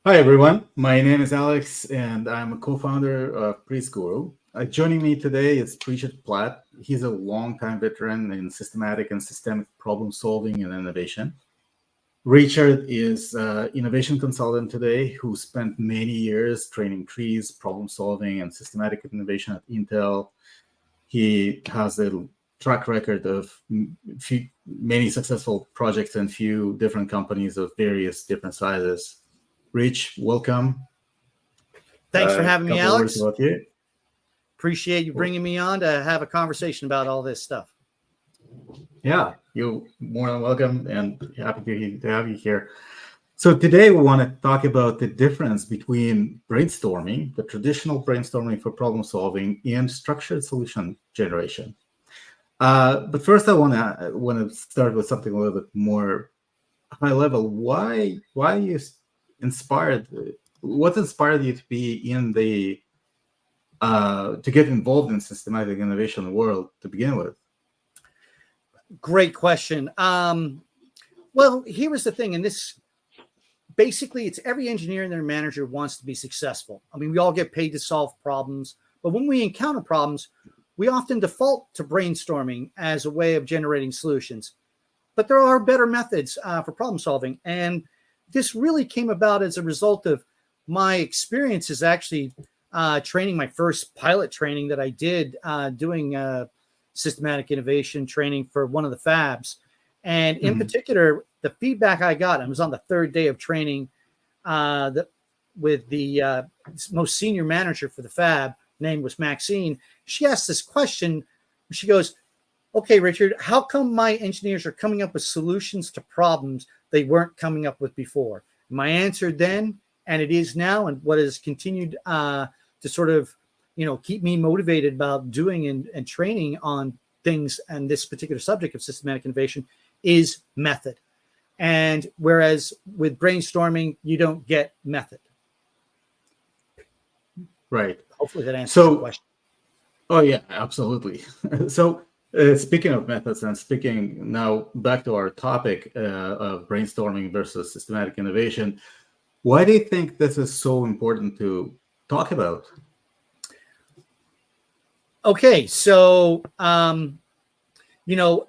Hi, everyone. My name is Alex, and I'm a co-founder of Preschool. Joining me today is Richard Platt. He's a longtime veteran in systematic and systemic problem solving and innovation. Richard is an innovation consultant today who spent many years training trees, problem solving, and systematic innovation at Intel. He has a track record of many successful projects and few different companies of various different sizes. Rich, welcome. Thanks for having me, Couple of words Alex. about you. Appreciate you bringing me on to have a conversation about all this stuff. Yeah, you're more than welcome and happy to have you here. So today we want to talk about the difference between brainstorming, the traditional brainstorming for problem solving, and structured solution generation. But first, I want to start with something a little bit more high level. Why you inspired? What inspired you to be in the to get involved in systematic innovation world to begin with? Great question. Well, here was the thing, and this basically it's every engineer and their manager wants to be successful. I mean, we all get paid to solve problems, but when we encounter problems, we often default to brainstorming as a way of generating solutions. But there are better methods for problem solving, and this really came about as a result of my experiences actually training my first pilot training that I did doing systematic innovation training for one of the fabs. And in particular, the feedback I got, I was on the third day of training with the most senior manager for the fab, name was Maxine. She asked this question. She goes, okay, Richard, how come my engineers are coming up with solutions to problems they weren't coming up with before? My answer then, and it is now, and what has continued to sort of, keep me motivated about doing and training on things and this particular subject of systematic innovation is method. And whereas with brainstorming, you don't get method. Right. Hopefully that answers the question. Oh, yeah, absolutely. So speaking of methods and speaking now back to our topic of brainstorming versus systematic innovation, why do you think this is so important to talk about? Okay, so the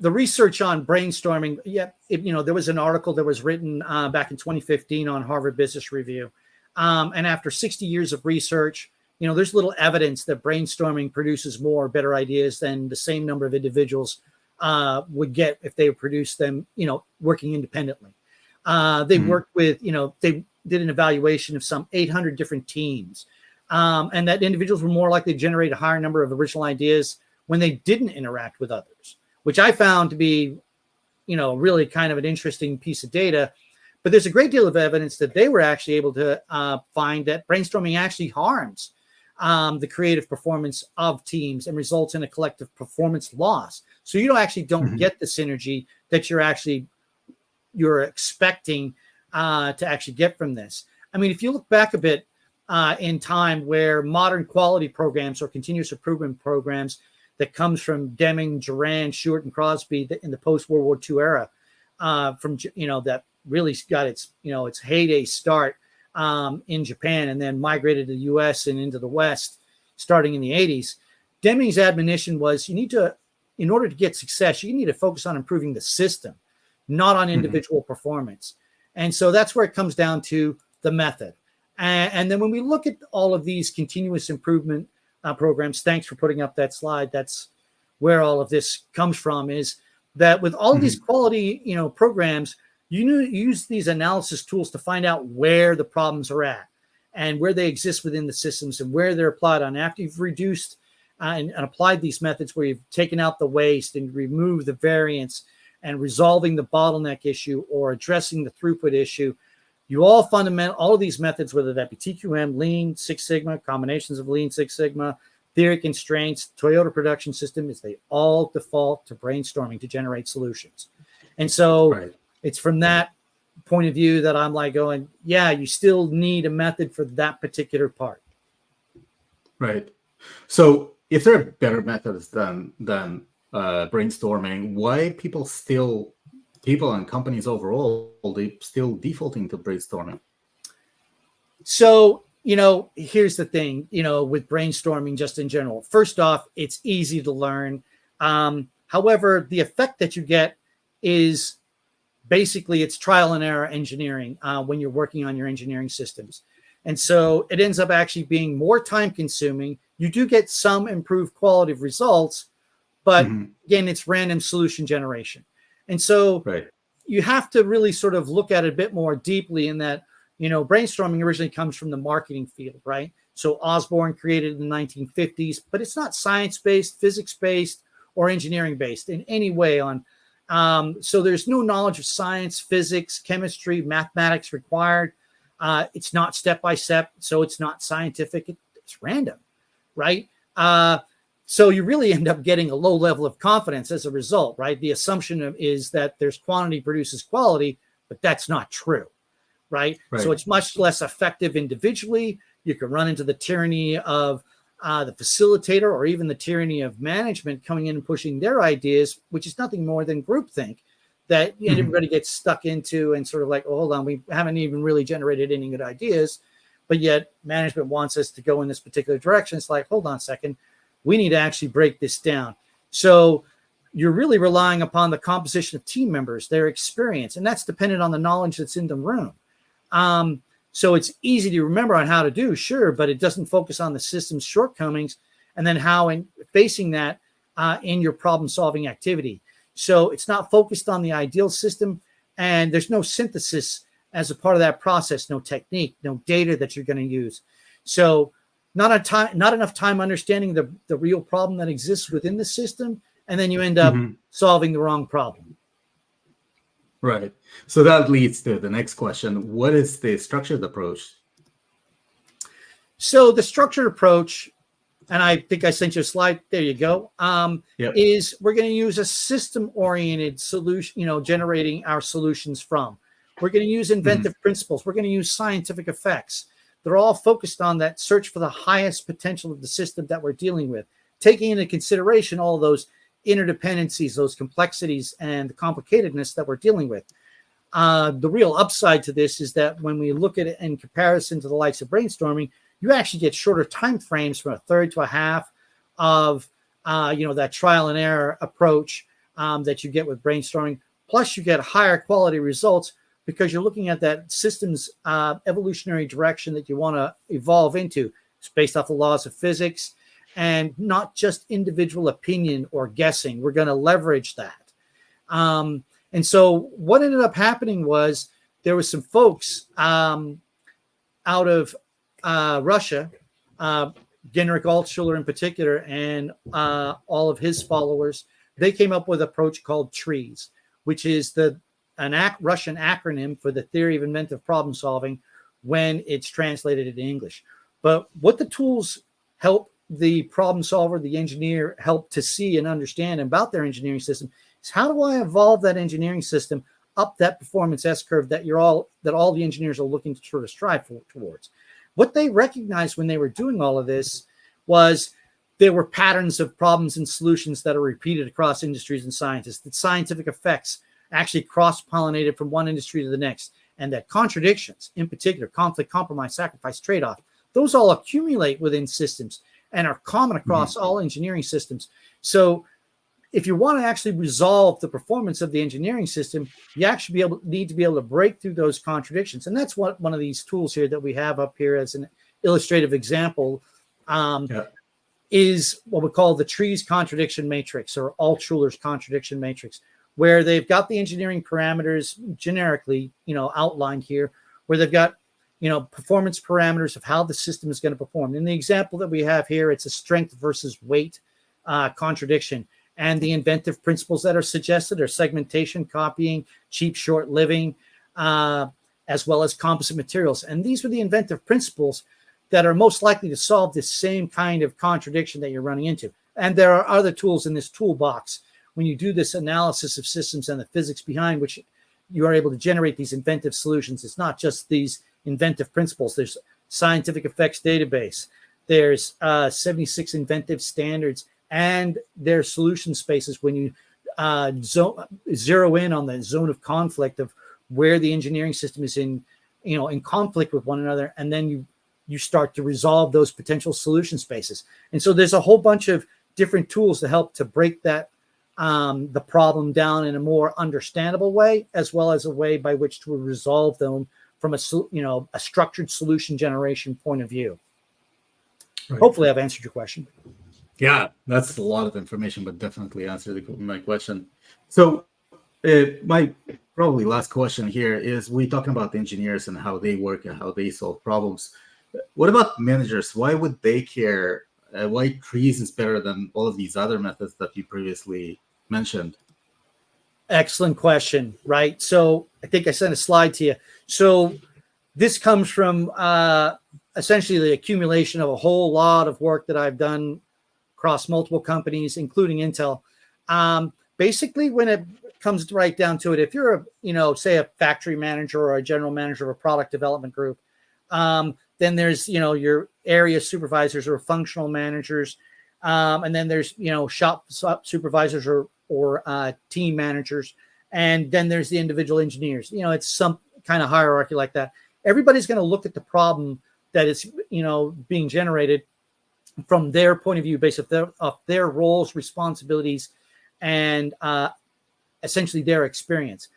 research on brainstorming, there was an article that was written back in 2015 on Harvard Business Review. And after 60 years of research, there's little evidence that brainstorming produces more better ideas than the same number of individuals would get if they produced them, working independently. They worked with, they did an evaluation of some 800 different teams. And that individuals were more likely to generate a higher number of original ideas when they didn't interact with others, which I found to be, really kind of an interesting piece of data. But there's a great deal of evidence that they were actually able to find that brainstorming actually harms the creative performance of teams and results in a collective performance loss. So you don't get the synergy that you're expecting to actually get from this. I mean, if you look back a bit in time where modern quality programs or continuous improvement programs that comes from Deming, Duran, Stewart, and Crosby in the post-World War II era, that really got its heyday start in Japan and then migrated to the U.S. and into the West starting in the 80s. Deming's admonition was in order to get success, you need to focus on improving the system, not on individual performance. And so that's where it comes down to the method. And then when we look at all of these continuous improvement programs, thanks for putting up that slide. That's where all of this comes from, is that with all of these quality, programs, you use these analysis tools to find out where the problems are at and where they exist within the systems and where they're applied on. After you've reduced and applied these methods where you've taken out the waste and removed the variance and resolving the bottleneck issue or addressing the throughput issue, all of these methods, whether that be TQM, Lean, Six Sigma, combinations of Lean, Six Sigma, theory constraints, Toyota production system, they all default to brainstorming to generate solutions. And so it's from that point of view that I'm like going, yeah, you still need a method for that particular part. Right. So if there are better methods than brainstorming, why people and companies overall, they still defaulting to brainstorming? So, here's the thing, with brainstorming just in general. First off, it's easy to learn. However, the effect that you get is basically it's trial and error engineering when you're working on your engineering systems. And so it ends up actually being more time consuming. You do get some improved quality of results, but again, it's random solution generation. And so you have to really sort of look at it a bit more deeply in that, brainstorming originally comes from the marketing field, right? So Osborne created it in the 1950s, but it's not science-based, physics-based, or engineering-based in any way so there's no knowledge of science, physics, chemistry, mathematics required. It's not step-by-step, so it's not scientific. It's random, right? So you really end up getting a low level of confidence as a result, right? The assumption is that there's quantity produces quality, but that's not true, right? So it's much less effective individually. You can run into the tyranny of the facilitator or even the tyranny of management coming in and pushing their ideas, which is nothing more than groupthink that everybody gets stuck into and sort of like, oh, hold on, we haven't even really generated any good ideas, but yet management wants us to go in this particular direction. It's like, hold on a second, we need to actually break this down. So you're really relying upon the composition of team members, their experience, and that's dependent on the knowledge that's in the room. So it's easy to remember on how to do, sure, but it doesn't focus on the system's shortcomings and then how in facing that in your problem-solving activity. So it's not focused on the ideal system, and there's no synthesis as a part of that process, no technique, no data that you're going to use. So not enough time understanding the real problem that exists within the system, and then you end up solving the wrong problem. Right. So that leads to the next question. What is the structured approach? So the structured approach, and I think I sent you a slide. There you go. Is we're going to use a system-oriented solution, generating our solutions from. We're going to use inventive principles. We're going to use scientific effects. They're all focused on that search for the highest potential of the system that we're dealing with, taking into consideration all of those interdependencies, those complexities, and the complicatedness that we're dealing with. The real upside to this is that when we look at it in comparison to the likes of brainstorming, you actually get shorter time frames from a third to a half of that trial and error approach that you get with brainstorming. Plus, you get higher quality results because you're looking at that system's evolutionary direction that you want to evolve into. It's based off the laws of physics and not just individual opinion or guessing. We're going to leverage that. And so what ended up happening was there was some folks out of Russia, Genrich Altshuler in particular, and all of his followers. They came up with an approach called TREES, which is an Russian acronym for the theory of inventive problem solving when it's translated into English. But what the tools help the problem solver, the engineer, help to see and understand about their engineering system is how do I evolve that engineering system up that performance S-curve that all the engineers are looking to sort of strive towards. What they recognized when they were doing all of this was there were patterns of problems and solutions that are repeated across industries and scientists, that scientific effects actually cross-pollinated from one industry to the next, and that contradictions, in particular, conflict, compromise, sacrifice, trade-off, those all accumulate within systems and are common across all engineering systems. So if you want to actually resolve the performance of the engineering system, you actually need to be able to break through those contradictions. And that's what one of these tools here that we have up here as an illustrative example is what we call the TREES contradiction matrix, or Altshuler's contradiction matrix, where they've got the engineering parameters generically, outlined here, where they've got, performance parameters of how the system is going to perform. In the example that we have here, it's a strength versus weight contradiction. And the inventive principles that are suggested are segmentation, copying, cheap, short living, as well as composite materials. And these are the inventive principles that are most likely to solve this same kind of contradiction that you're running into. And there are other tools in this toolbox when you do this analysis of systems and the physics behind which you are able to generate these inventive solutions. It's not just these inventive principles. There's scientific effects database. There's 76 inventive standards, and there's solution spaces when you zero in on the zone of conflict of where the engineering system is in in conflict with one another, and then you start to resolve those potential solution spaces. And so there's a whole bunch of different tools to help to break that the problem down in a more understandable way, as well as a way by which to resolve them from a structured solution generation point of view. Right. Hopefully I've answered your question. Yeah, that's a lot of information, but definitely answered my question. So my probably last question here is, we talking about engineers and how they work and how they solve problems. What about managers? Why would they care? Why trees is better than all of these other methods that you previously mentioned? Excellent question, right? So I think I sent a slide to you. So this comes from essentially the accumulation of a whole lot of work that I've done across multiple companies, including Intel. Basically, when it comes right down to it, if you're say a factory manager or a general manager of a product development group, then there's your area supervisors or functional managers, and then there's shop supervisors or team managers, and then there's the individual engineers. It's some kind of hierarchy like that. Everybody's going to look at the problem that is being generated from their point of view, based off their roles, responsibilities, and essentially their experience.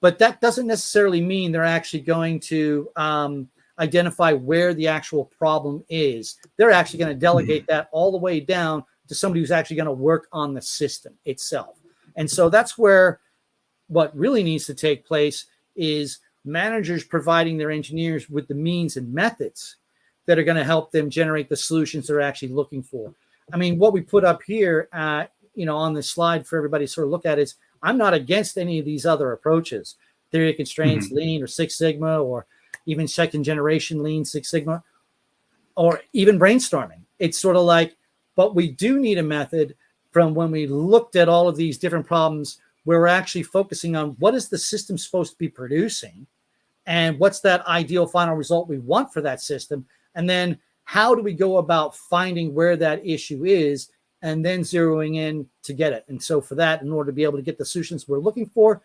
But that doesn't necessarily mean they're actually going to identify where the actual problem is. They're actually going to delegate that all the way down to somebody who's actually going to work on the system itself. And so that's where what really needs to take place is managers providing their engineers with the means and methods that are going to help them generate the solutions they're actually looking for. I mean, what we put up here, on the slide for everybody to sort of look at is, I'm not against any of these other approaches, theory of constraints, Lean, or Six Sigma, or even second generation Lean, Six Sigma, or even brainstorming. It's sort of like, but we do need a method from when we looked at all of these different problems where we're actually focusing on what is the system supposed to be producing and what's that ideal final result we want for that system. And then how do we go about finding where that issue is and then zeroing in to get it. And so for that, in order to be able to get the solutions we're looking for,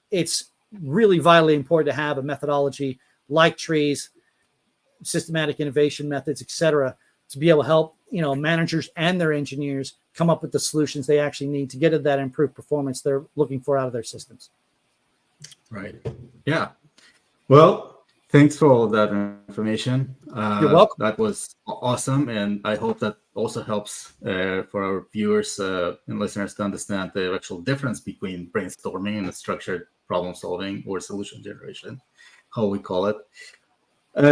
it's really vitally important to have a methodology like trees, systematic innovation methods, et cetera, to be able to help, managers and their engineers come up with the solutions they actually need to get at that improved performance they're looking for out of their systems. Right. Yeah. Well, thanks for all of that information. You're welcome. That was awesome. And I hope that also helps for our viewers and listeners to understand the actual difference between brainstorming and structured problem solving or solution generation, how we call it.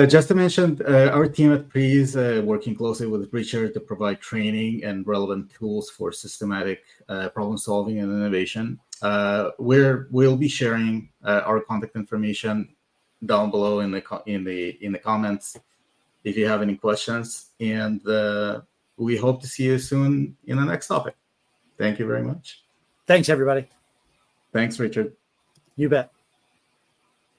Just to mention, our team at PRE is working closely with Richard to provide training and relevant tools for systematic problem solving and innovation. We'll be sharing our contact information down below in the comments if you have any questions, and we hope to see you soon in the next topic. Thank you very much. Thanks, everybody. Thanks, Richard. You bet.